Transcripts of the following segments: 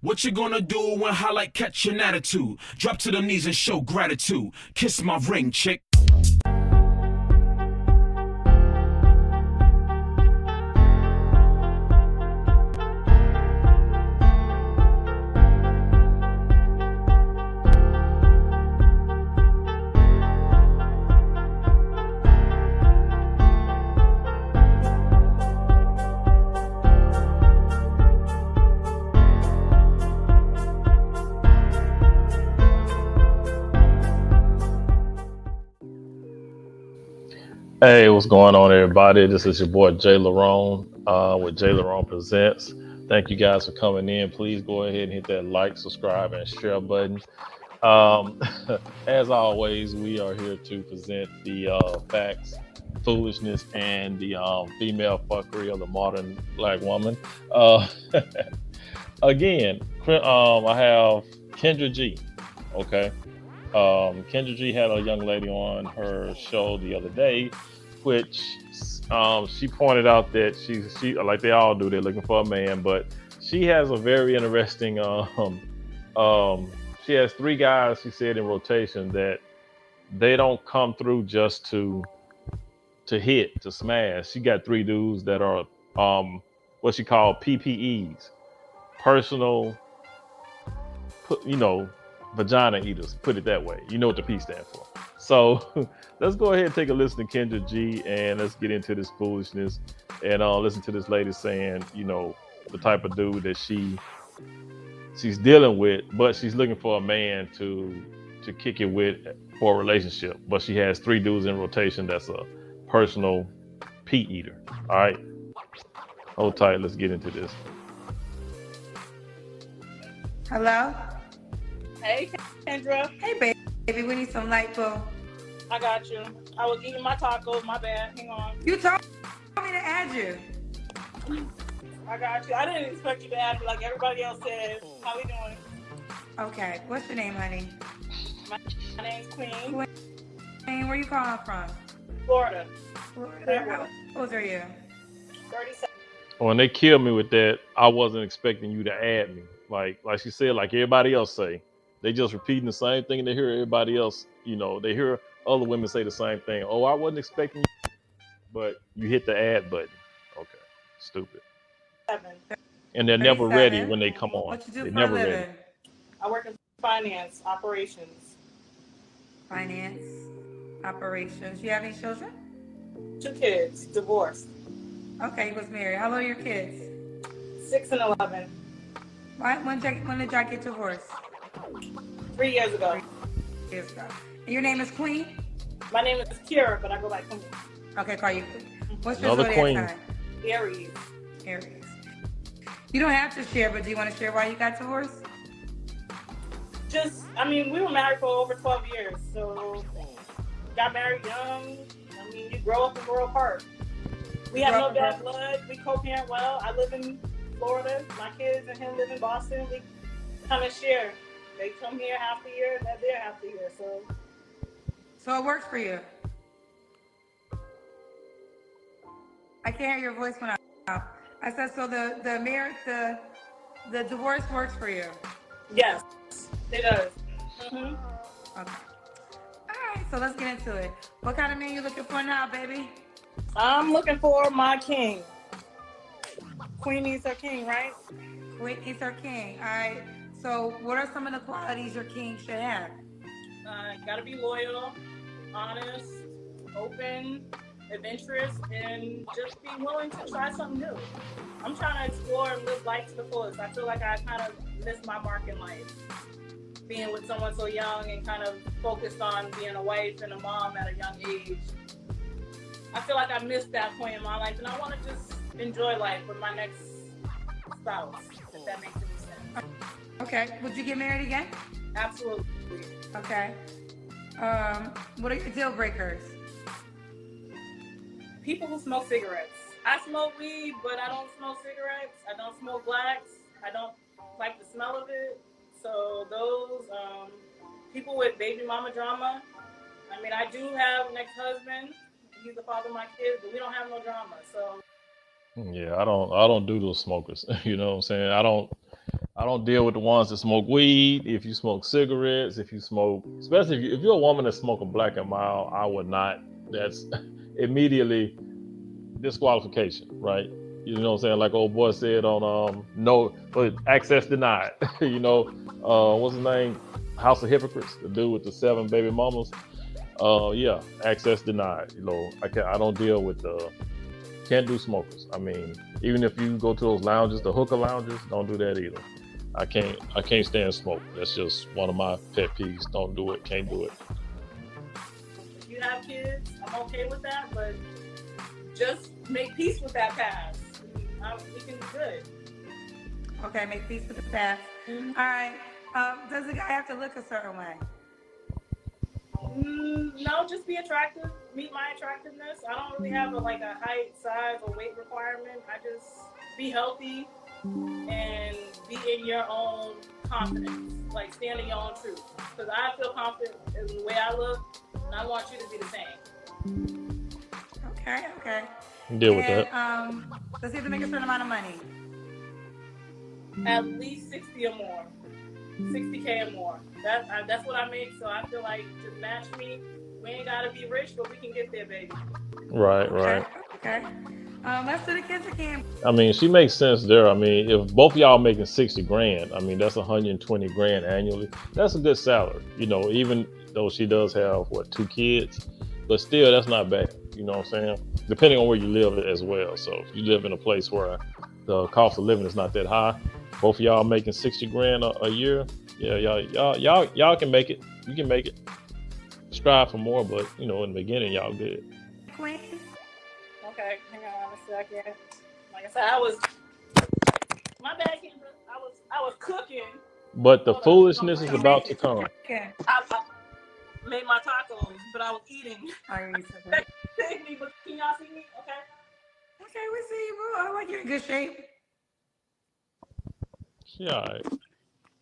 What you gonna do when highlight catch an attitude? Drop to the knees and show gratitude. Kiss my ring, chick. Hey, what's going on, everybody? This is your boy Jay Larone with Jay Larone Presents. Thank you guys for coming in. Please go ahead and hit that like, subscribe, and share button. Um, as always, we are here to present the facts, foolishness, and the female fuckery of the modern black woman. Uh, Again, I have Kendra G. Okay. Kendra G had a young lady on her show the other day, which she pointed out that she like they all do, they're looking for a man, but she has a very interesting she has three guys, she said, in rotation that they don't come through just to smash. She got three dudes that are what she called PPEs, personal, vagina eaters, put it that way. You know what the P stands for. So let's go ahead and take a listen to Kendra G, and let's get into this foolishness and listen to this lady saying, the type of dude that she's dealing with, but she's looking for a man to kick it with for a relationship. But she has three dudes in rotation that's a personal P eater. All right. Hold tight, let's get into this. Hello? Hey, Kendra. Hey, baby, we need some light, boo. I got you. I was eating my tacos. My bad. Hang on. You told me to add you. I got you. I didn't expect you to add me like everybody else said. How we doing? Okay. What's your name, honey? My name's Queen. Queen, where you calling from? Florida. Florida. How old are you? 37. When they killed me with that, I wasn't expecting you to add me. Like she said, like everybody else say, they just repeating the same thing. They hear everybody else, they hear other women say the same thing. Oh, I wasn't expecting you, but you hit the add button. Okay, stupid. 7. And they're never 37. ready when they come on. What you do They're for never a living? ready. I work in finance, operations. Finance, operations. You have any children? 2 kids, divorced. Okay, you was married. How old are your kids? 6 and 11. When did y'all get divorced? 3 years ago. 3 years ago. And your name is Queen? My name is Kira, but I go by Queen. Okay, call you Queen. What's your Another zodiac queen. sign? Aries. Aries. You don't have to share, but do you want to share why you got divorced? We were married for over 12 years, so got married young. You grow up and grow apart. We have no bad blood. We co-parent well. I live in Florida. My kids and him live in Boston. We kind of share. They come here half the year, and they're there half the year. So it works for you. I can't hear your voice when I said so. The marriage, the divorce works for you. Yes, it does. Mm-hmm. Okay. All right. So let's get into it. What kind of man you looking for now, baby? I'm looking for my king. Queen needs her king, right? Queen is her king. All right. So what are some of the qualities your king should have? Gotta be loyal, honest, open, adventurous, and just be willing to try something new. I'm trying to explore and live life to the fullest. I feel like I kind of missed my mark in life. Being with someone so young and kind of focused on being a wife and a mom at a young age. I feel like I missed that point in my life, and I want to just enjoy life with my next spouse, if that makes any sense. Okay. Would you get married again? Absolutely. Okay. What are your deal breakers? People who smoke cigarettes. I smoke weed, but I don't smoke cigarettes. I don't smoke blacks. I don't like the smell of it. So those people with baby mama drama. I do have an ex-husband. He's the father of my kids, but we don't have no drama. So Yeah, I don't do those smokers. You know what I'm saying? I don't deal with the ones that smoke weed. If you smoke cigarettes, if you smoke, especially if you're a woman that's smoking black and mild, I would not. That's immediately disqualification, right? You know what I'm saying? Like old boy said on no, but access denied. You know, what's his name? House of Hypocrites, the dude with the 7 baby mamas. Yeah, access denied. You know, I don't deal with the can't do smokers. I mean, even if you go to those lounges, the hookah lounges, don't do that either. I can't stand smoke. That's just one of my pet peeves. Don't do it. Can't do it. If you have kids, I'm okay with that, but just make peace with that past. We can be good. Okay, make peace with the past. Mm-hmm. All right. Does the guy have to look a certain way? No, just be attractive. Meet my attractiveness. I don't really have a height, size, or weight requirement. I just be healthy and be in your own confidence. Like stand in your own truth. Because I feel confident in the way I look, and I want you to be the same. Okay. Deal with that. Does he have to make a certain amount of money? At least 60 or more. 60K or more. That's what I make, so I feel like just match me. We ain't gotta be rich, but we can get there, baby. Right. Okay. Let's do the kids again. I mean, she makes sense there. I mean, if both of y'all making 60 grand, I mean, that's 120 grand annually. That's a good salary, you know, even though she does have 2 kids, but still that's not bad. You know what I'm saying? Depending on where you live as well. So if you live in a place where the cost of living is not that high, both of y'all making 60 grand a year, yeah, y'all can make it. You can make it. Strive for more, but you know, in the beginning, y'all good. Queen. Okay, hang on a second. Like I said, my bad, Kendra. I was cooking. But the foolishness is about to come. Okay. I made my tacos, but I was eating. Okay, But can y'all see me? Okay. Okay, we see you, boo. I like you're in good shape. Yeah. All right.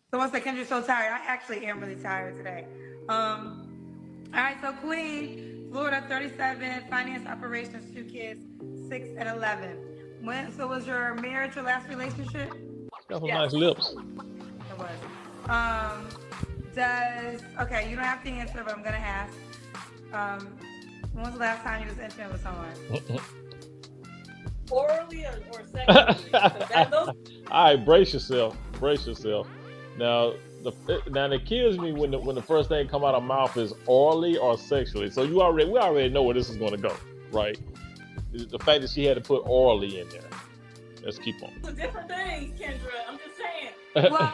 So once again, you're so tired. I actually am really tired today. All right, so Queen, Florida, 37, finance operations, 2 kids, 6 and 11. So was your marriage your last relationship? Got some nice lips. It was. Okay, you don't have to answer, but I'm gonna ask. When was the last time you was intimate with someone? Orally or sexually? All right, brace yourself. Now, it kills me when the first thing come out of mouth is orally or sexually. So we already know where this is going to go, right? The fact that she had to put orally in there. Let's keep on. It's different things, Kendra. I'm just saying. Well,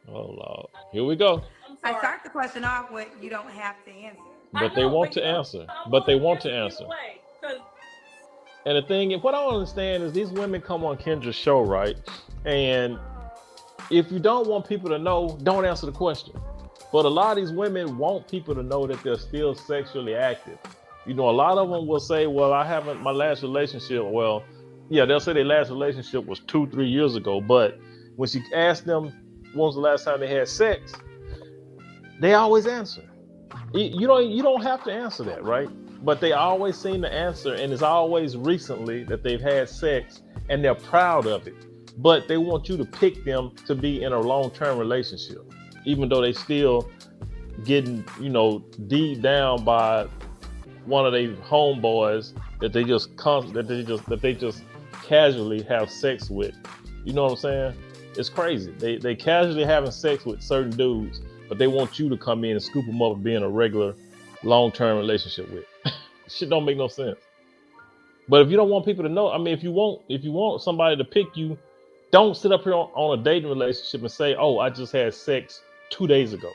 Oh Lord, here we go. I start the question off with you don't have to answer. But they want to answer. But they want to answer. And the thing, what I don't understand is these women come on Kendra's show, right? And if you don't want people to know, don't answer the question. But a lot of these women want people to know that they're still sexually active. You know, a lot of them will say, well, I haven't, my last relationship, well, yeah, they'll say their last relationship was 2-3 years ago. But when she asked them when was the last time they had sex, they always answer. You don't have to answer that, right? But they always seem to answer, and it's always recently that they've had sex, and they're proud of it. But they want you to pick them to be in a long-term relationship, even though they still getting, deep down by one of their homeboys that they just casually have sex with. You know what I'm saying? It's crazy. They casually having sex with certain dudes, but they want you to come in and scoop them up and be in a regular long-term relationship with. Shit don't make no sense. But if you don't want people to know, I mean, if you want somebody to pick you, don't sit up here on a dating relationship and say, oh, I just had sex 2 days ago.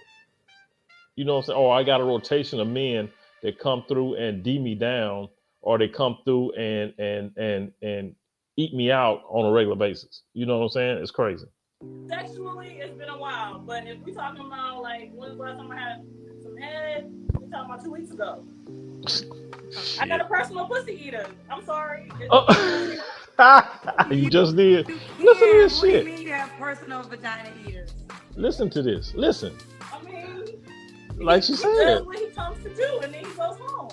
You know what I'm saying? Or I got a rotation of men that come through and D me down, or they come through and eat me out on a regular basis. You know what I'm saying? It's crazy. Sexually, it's been a while, but if we talking about like when was the last time I had some head, we talking about 2 weeks ago. I got a personal pussy eater. I'm sorry. You just did. Listen to this shit. What do you mean you have personal vagina eaters? Listen to this. Listen. I mean, like she said. He does what he comes to do, and then he goes home.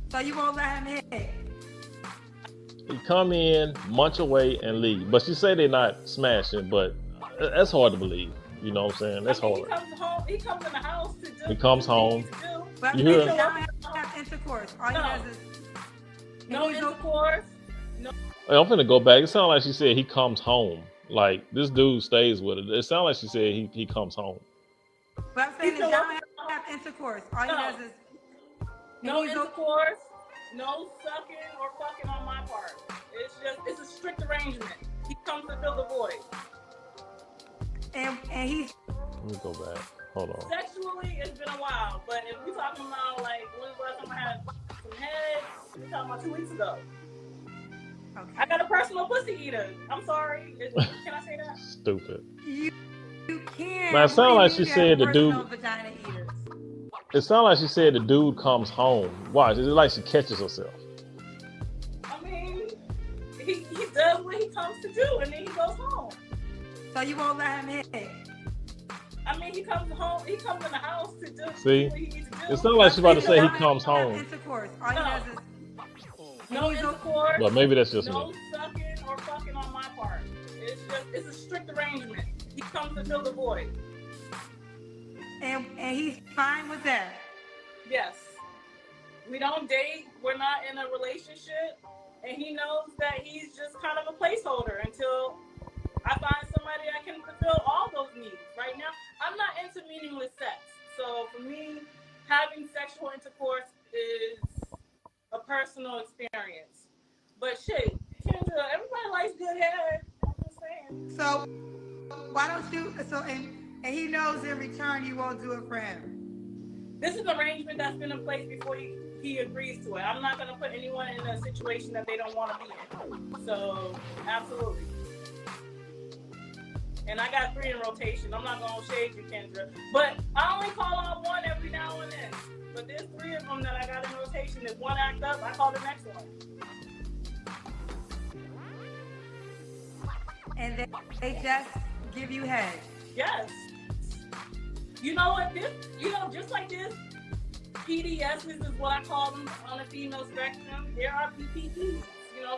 So you won't let him hit? He come in, munch away, and leave. But she say they're not smashing, but that's hard to believe. You know what I'm saying? That's I mean, hard. he comes home. He comes in the house to do. He comes do what he home. needs to do. But You he hear? don't have intercourse. All he No. does is No intercourse. I'm finna go back. It sounds like she said he comes home. Like this dude stays with her. It sounds like she said he comes home. But I'm saying that John don't have intercourse. All he does is no intercourse, no sucking or fucking on my part. It's a strict arrangement. He comes to fill the void. And he's. Let me go back. Hold on. Sexually, it's been a while, but if we're talking about like when was the last time I had some head, we're talking about 2 weeks ago. Okay. I got a personal pussy eater. I'm sorry. Can I say that? Stupid. You can't. Now, it sounds like she said the dude. Vagina eaters. It sounds like she said the dude comes home. Watch, it's like she catches herself. I mean, he does what he comes to do, and then he goes home. So you won't let him hit. I mean, he comes home. He comes in the house to do See? what he needs to do. It sounds like she's about to say he comes Don't have home. intercourse. All he does is. No intercourse. But maybe that's just no me. sucking or fucking on my part. It's a strict arrangement. He comes to fill the void. And he's fine with that. Yes. We don't date. We're not in a relationship. And he knows that he's just kind of a placeholder until I find somebody that can fulfill all those needs. Right now, I'm not into meaningless sex. So for me, having sexual intercourse is a personal experience. But shit, Kendra, everybody likes good head. I'm just saying. So why don't you? So and he knows in return you won't do it for him. This is an arrangement that's been in place before he agrees to it. I'm not going to put anyone in a situation that they don't want to be in. So absolutely. And I got 3 in rotation. I'm not going to shade you, Kendra. But I only call out one every now and then. But there's 3 of them that I got in rotation. If one act up, I call the next one. And they just give you head. Yes. You know what? Just like this, PDSs is what I call them on the female spectrum. There are PPPs,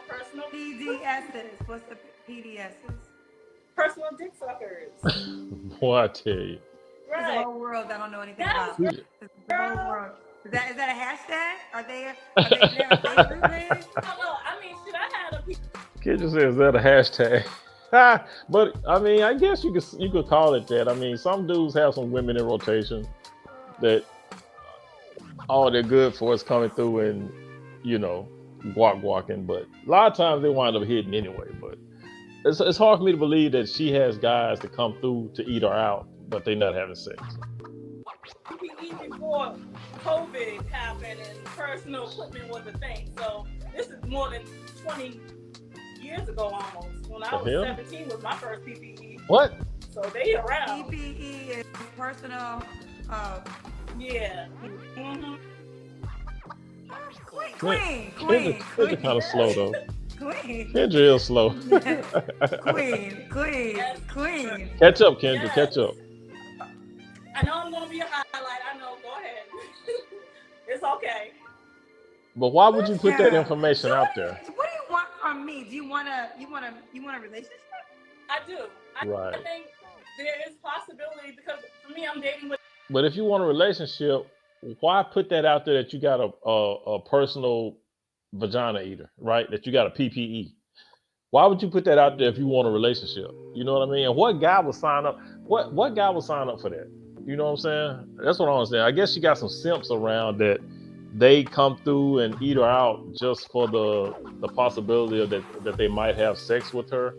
personal. PDSs. What's the PDSs? Personal dick suckers. Boy, I tell you. There's Right. a whole world I don't know anything Yes, about. There's a whole world. Is that a hashtag? Are they a Facebook page? I mean, shit, I had a Kid just says that a hashtag. But I mean, I guess you could call it that. I mean, some dudes have some women in rotation that all they're good for is coming through and walking. But a lot of times they wind up hitting anyway. But it's hard for me to believe that she has guys that come through to eat her out, but they're not having sex. PPE before COVID happened and personal equipment was a thing. So this is more than 20 years ago almost. When I was 17 was my first PPE. What? So they around. PPE is personal. Yeah. Mm-hmm. Queen. Kendra kind of slow though. Queen. Kendra is slow. Queen. Catch up, Kendra. Yes. Catch up. I know I'm gonna be a highlight. I know. Go ahead. It's okay. But why would you put that information out there? What do you want from me? Do you want a relationship? I do. Right. I think there is possibility because for me, I'm dating with. But if you want a relationship, why put that out there that you got a personal vagina eater, right? That you got a PPE. Why would you put that out there if you want a relationship? You know what I mean? And what guy would sign up? What guy would sign up for that? You know what I'm saying? That's what I'm saying. I guess you got some simps around that they come through and eat her out just for the possibility of that they might have sex with her.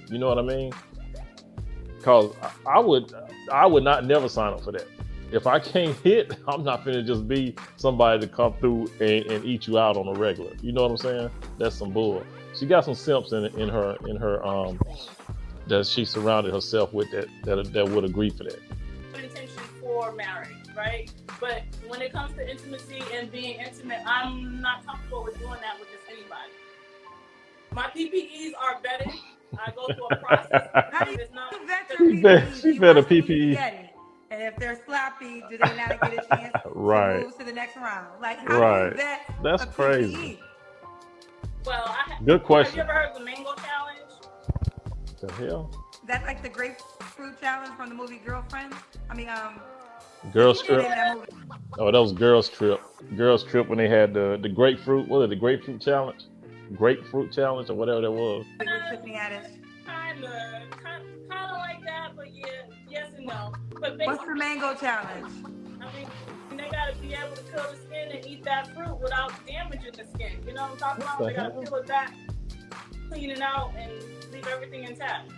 You know what I mean? Because I would not never sign up for that. If I can't hit, I'm not finna just be somebody to come through and eat you out on a regular. You know what I'm saying? That's some bull. She got some simps in her that she surrounded herself with that would agree for that. Intention for marriage, right? But when it comes to intimacy and being intimate, I'm not comfortable with doing that with just anybody. My PPEs are vetted. I go through a process. How do you It's not. vet your PPE? She bet a PPE. And if they're sloppy, do they not get a chance Right. to move to the next round? Like, how Right. do you vet That's a crazy. PPE? Well, Good have question. you ever heard of the mango challenge? The hell? That's like the grapefruit challenge from the movie Girlfriend. I mean, Girls what's the Trip. name of that movie? Oh, that was Girls Trip. Girls Trip when they had the grapefruit. What was it? The grapefruit challenge? Grapefruit challenge or whatever that was. With Tiffany Haddish. Kind of like that, but yeah, yes and no. But What's the mango challenge? I mean, they gotta be able to peel the skin and eat that fruit without damaging the skin. You know what I'm talking about? the They gotta hell? peel it back, clean it out, and leave everything intact.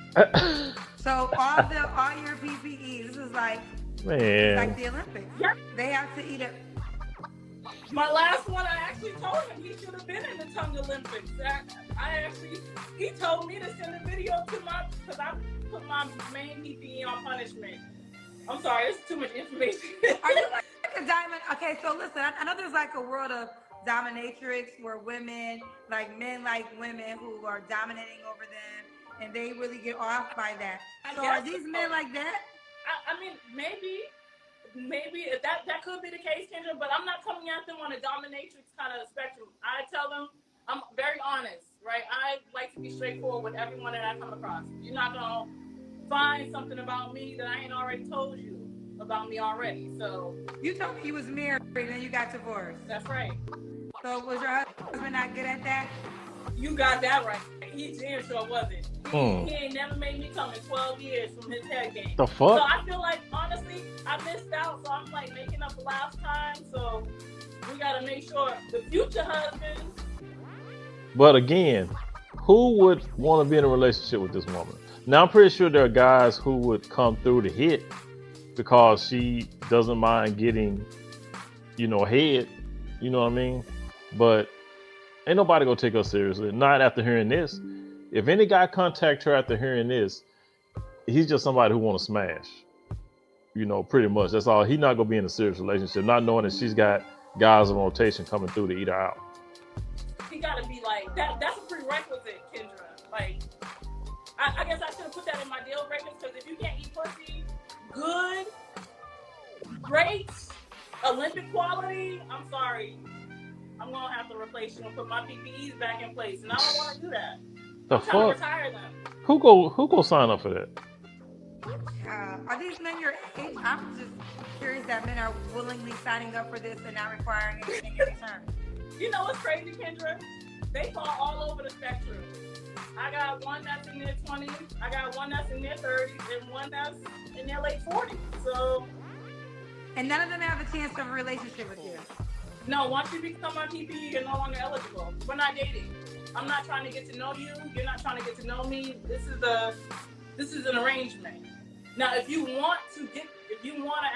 So all your PPEs, this is like Man. the Olympics. Yeah. They have to eat it. My last one, I actually told him he should have been in the Tongue Olympics. He told me to send a video to because I put my main PPE on punishment. I'm sorry, it's too much information. Are you like a diamond? Okay, so listen, I know there's like a world of dominatrix where women, like men like women who are dominating over them, and they really get off by that. So are these men like that? I mean, maybe that could be the case, Kendra, but I'm not coming at them on a dominatrix kind of spectrum. I tell them I'm very honest, right? I like to be straightforward with everyone that I come across. You're not gonna find something about me that I ain't already told you about me already. So You told me you was married and then you got divorced. that's right. So was your husband not good at that? You got that right. He damn sure wasn't. He ain't never made me come in 12 years from his head game. The fuck? So I feel like, honestly, I missed out. So I'm like making up the last time. So we got to make sure the future husband. But again, who would want to be in a relationship with this woman? Now, I'm pretty sure there are guys who would come through to hit because she doesn't mind getting, head. You know what I mean? But ain't nobody gonna take her seriously. Not after hearing this. If any guy contact her after hearing this, he's just somebody who want to smash. Pretty much. That's all. He's not gonna be in a serious relationship, not knowing that she's got guys in rotation coming through to eat her out. He gotta be like that. That's a prerequisite, Kendra. Like, I guess I should have put that in my deal breakers because if you can't eat pussy, good, great, Olympic quality, I'm sorry. I'm gonna have to replace you and put my PPEs back in place, and I don't want to do that. I'm trying to retire them. Who go sign up for that? Are these men your age? I'm just curious that men are willingly signing up for this and not requiring anything in return. You know what's crazy, Kendra? They fall all over the spectrum. I got one that's in their 20s, I got one that's in their 30s, and one that's in their late 40s. So, and none of them have a chance of a relationship with you. No, once you become my PPE, you're no longer eligible. We're not dating. I'm not trying to get to know you. You're not trying to get to know me. This is an arrangement. Now, if you want to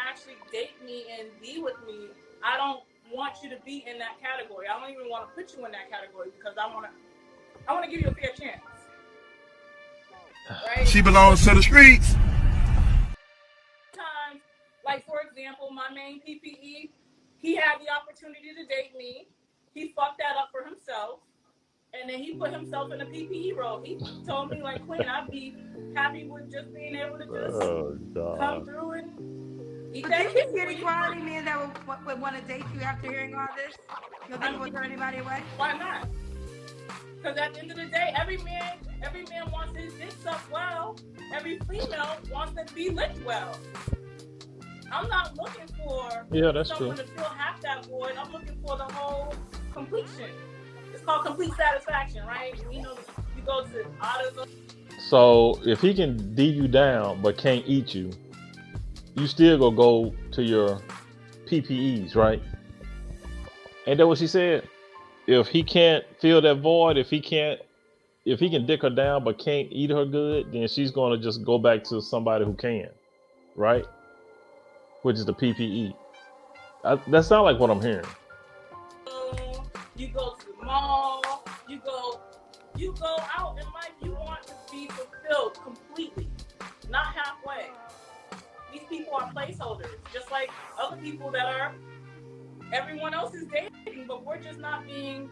actually date me and be with me, I don't want you to be in that category. I don't even want to put you in that category because I want to give you a fair chance. Right? She belongs to the streets. Times, like for example, my main PPE, he had the opportunity to date me. He fucked that up for himself. And then he put himself in a PPE role. He told me, like, Queen, I'd be happy with just being able to just come through and eat that. Do you get equality men that would want to date you after hearing all this? You think it would turn anybody away? Why not? Because at the end of the day, every man wants his dick sucked well. Every female wants to be licked well. I'm not looking for someone to fill half that void. I'm looking for the whole completion. It's called complete satisfaction, right? You go to autos. So if he can D you down but can't eat you, you still gonna go to your PPEs, right? Ain't that what she said? If he can't fill that void, if he can dick her down but can't eat her good, then she's gonna just go back to somebody who can, right? Which is the PPE. That sounds like what I'm hearing. You go to the mall. You go out in life. You want to be fulfilled completely, not halfway. These people are placeholders, just like other people that are. Everyone else is dating, but we're just not being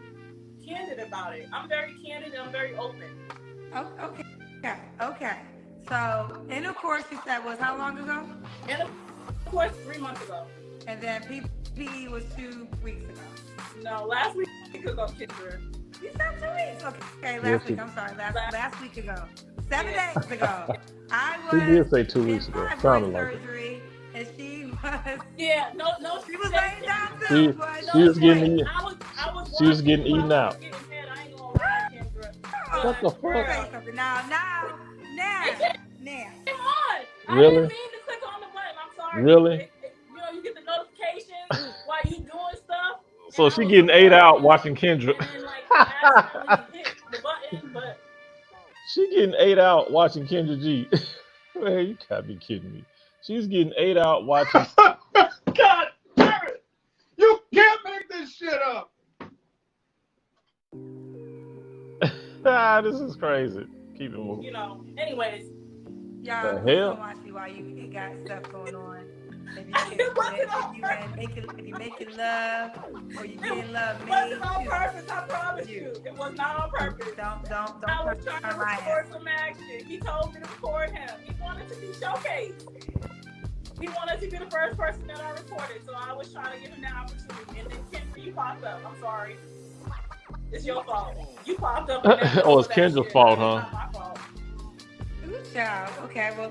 candid about it. I'm very candid and I'm very open. Okay. So, intercourse you said was how long ago? Intercourse 3 months ago. And then PPE was 2 weeks ago. No, last week ago, Kendra. You said 2 weeks. Okay, Yes, last week. I'm sorry. Last week ago. 7 days ago. I She was did say 2 in weeks ago. fibroid Sounded like it. surgery, and she was. Yeah, no, She was they- laying down She, too, but she was getting I was she was getting watching eaten while I out. was getting fed. I ain't gonna lie, Kendra. What the Let me fuck? tell you something. Now. Come on. I Really? didn't mean to click on the button. I'm sorry. Really? You know, you get the notifications while you doing stuff. So And I she was getting ate out recording, watching Kendra. and then like accidentally hit the button, but She getting ate out watching Kendra G. Man, you gotta be kidding me. She's getting ate out watching. God damn it! You can't make this shit up. This is crazy. Keep it moving. you know. Anyways, Y'all, The please hell? don't watch me while you got stuff going on. If you making love or you getting love it made, wasn't on shoot. purpose. I promise you, it was not on purpose. Don't I was put trying to on my record ass. some action. He told me to record him. He wanted to be showcased. He wanted to be the first person that I recorded, so I was trying to give him that opportunity. And then Kendra, you popped up. I'm sorry. It's your fault. You popped up. In that Oh, it's middle of that Kendra's shit. fault, It's huh? not my fault. Good job. Okay, well,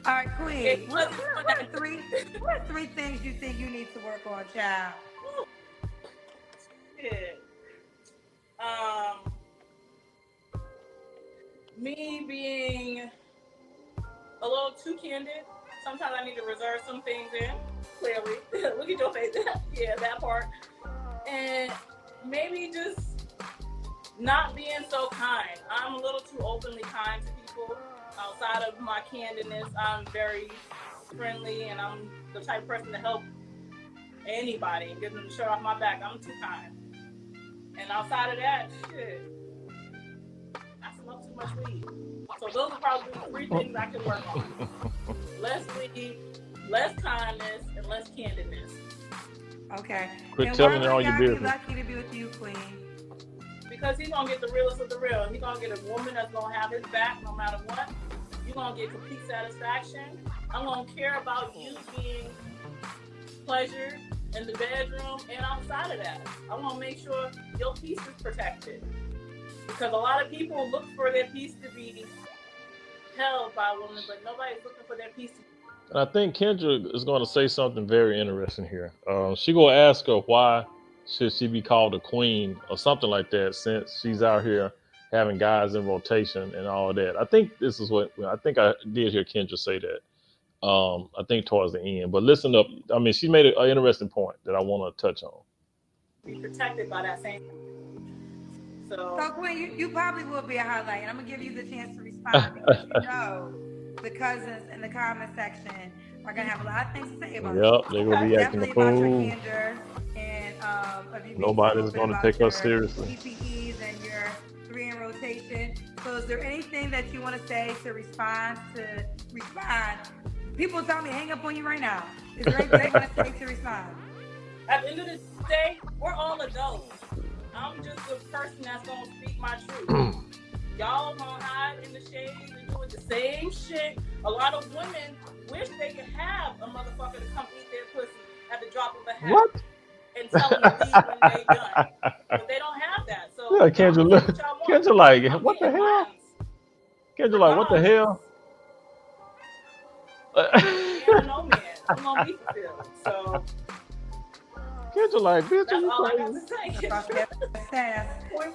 all right, Queen. It What wasn't are three things you think you need to work on, child? Shit. Me being a little too candid. Sometimes I need to reserve some things in. Clearly, look at your face. Yeah, that part. And maybe just not being so kind. I'm a little too openly kind to people. Outside of my candidness, I'm very friendly, and I'm the type of person to help anybody and give them the shirt off my back. I'm too kind. And outside of that, shit, I smoke too much weed. So those are probably the 3 things I can work on. Less weed, less kindness, and less candidness. Okay. Quit And telling why her all would your God be business. lucky to be with you, Queen? Because he's gonna get the realest of the real. He's gonna get a woman that's gonna have his back no matter what. You're gonna get complete satisfaction. I'm gonna care about you being pleasured in the bedroom and outside of that. I wanna make sure your peace is protected. Because a lot of people look for their peace to be held by women, but nobody's looking for their peace to be. And I think Kendra is going to say something very interesting here. She going to ask her why should she be called a queen or something like that, since she's out here having guys in rotation and all that. I think this is what I think I did hear Kendra say that. I think towards the end. But listen up. I mean, she made an interesting point that I want to touch on. Be protected by that same. So Queen, you probably will be a highlight, and I'm gonna give you the chance to respond because you know the cousins in the comment section are gonna have a lot of things to say about you. Yep, they're going to be acting Definitely a about your fool. candor and of you being Nobody's open going to about take your us seriously. PPEs and your 3 in rotation. So, is there anything that you want to say to respond? People tell me hang up on you right now. Is there anything you want to say to respond? at the end of the day, we're all adults. I'm just the person that's gonna speak my truth. Y'all gonna hide in the shades and doing the same shit. A lot of women wish they could have a motherfucker to come eat their pussy at the drop of a hat. What? And tell them to leave when they done. But they don't have that. So Yeah, Kendra, look. Kendra, like, what the hell? Kendra, like, what the hell? Yeah, no man. I'm gonna be fulfilled. So Kendra, like, bitch, that's you all I got crazy? to say.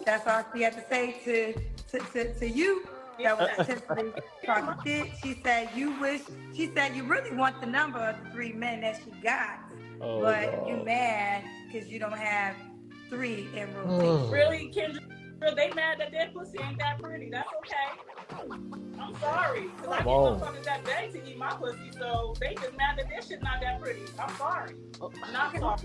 That's all she had to say to you. That was essentially talking shit. She said you really want the number of the 3 men that she got, Oh, but God. you mad because you don't have 3 in rotation. Really, Kendra, they mad that their pussy ain't that pretty. That's okay. I'm sorry. Because I get motherfuckers that beg to eat my pussy, so they just mad that their shit not that pretty. I'm sorry. Not sorry.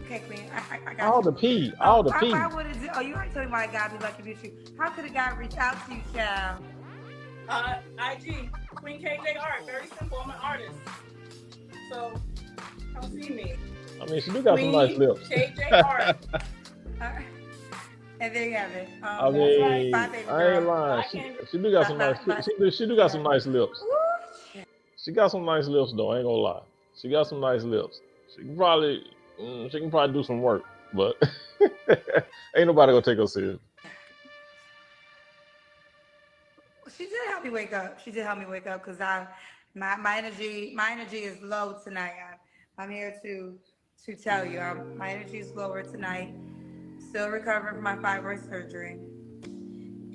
Okay, Queen. I got All you. the pee. All the pee. Why would it do? Oh, you already told me why God be lucky to be you. How could a guy reach out to you, child? IG, Queen KJ Art. Very simple. I'm an artist. So, come see me. I mean, she do got some nice lips. KJ Art. And there you have it. I mean, I ain't lying. She do got some nice. She do got some nice lips. She got some nice lips, though. I ain't gonna lie. She got some nice lips. She can probably do some work, but Ain't nobody gonna take her serious. She did help me wake up. She did help me wake up because my energy is low tonight. I'm here to tell you my energy is lower tonight. Still recovering from my fibroid surgery.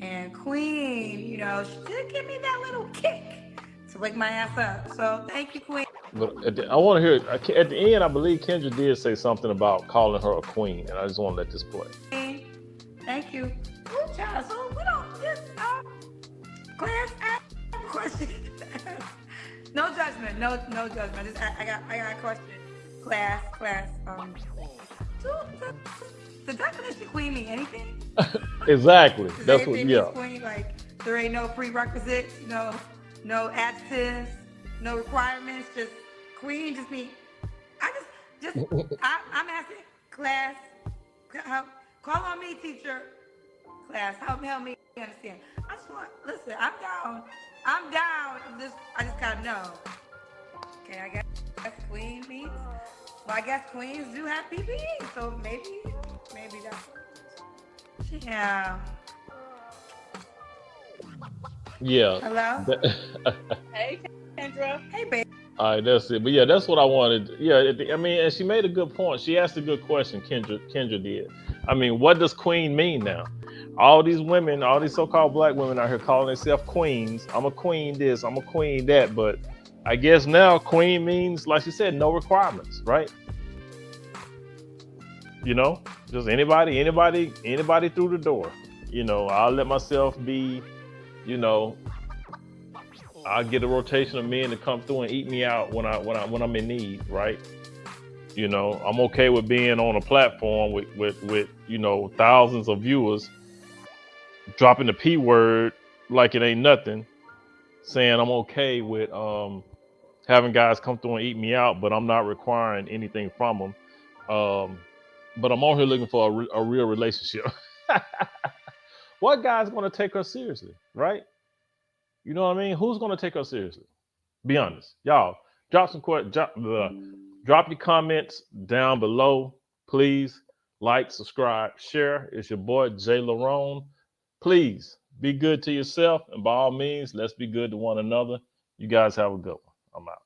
And Queen, you know, she did give me that little kick to wake my ass up. So thank you, Queen. But I want to hear it. At the end, I believe Kendra did say something about calling her a queen, and I just want to let this play. Thank you. Ooh, child, so we don't just class ask a question. No judgment, no judgment. Just, I got a question. Class. The definition queen mean anything? Exactly. Does That's what. anything Yeah. mean queen? Like there ain't no prerequisites, no adjectives, no requirements. Just queen. Just me. I'm asking class. Call on me, teacher. Class, help me understand. I just want listen. I'm down. I just gotta know. Okay, I guess queen means. Well, I guess queens do have PPE, so maybe that's what. Yeah. Yeah. Hello. Hey, Kendra. Hey, babe. All right, that's it. But yeah, that's what I wanted. Yeah, I mean, and she made a good point. She asked a good question. Kendra did. I mean, what does queen mean now? All these women, all these so-called black women out here calling themselves queens. I'm a queen this, I'm a queen that. But I guess now queen means, like she said, no requirements, right? You know, just anybody through the door. You know, I'll let myself be, you know, I'll get a rotation of men to come through and eat me out when I'm in need, right? You know, I'm okay with being on a platform with you know, thousands of viewers dropping the P word like it ain't nothing, saying I'm okay with having guys come through and eat me out, but I'm not requiring anything from them. But I'm on here looking for a real relationship. What guy's going to take her seriously, right? You know what I mean? Who's going to take her seriously? Be honest, y'all. Drop your comments down below, please. Like, subscribe, share. It's your boy Jay Larone. Please be good to yourself, and by all means, let's be good to one another. You guys have a good one. I'm out.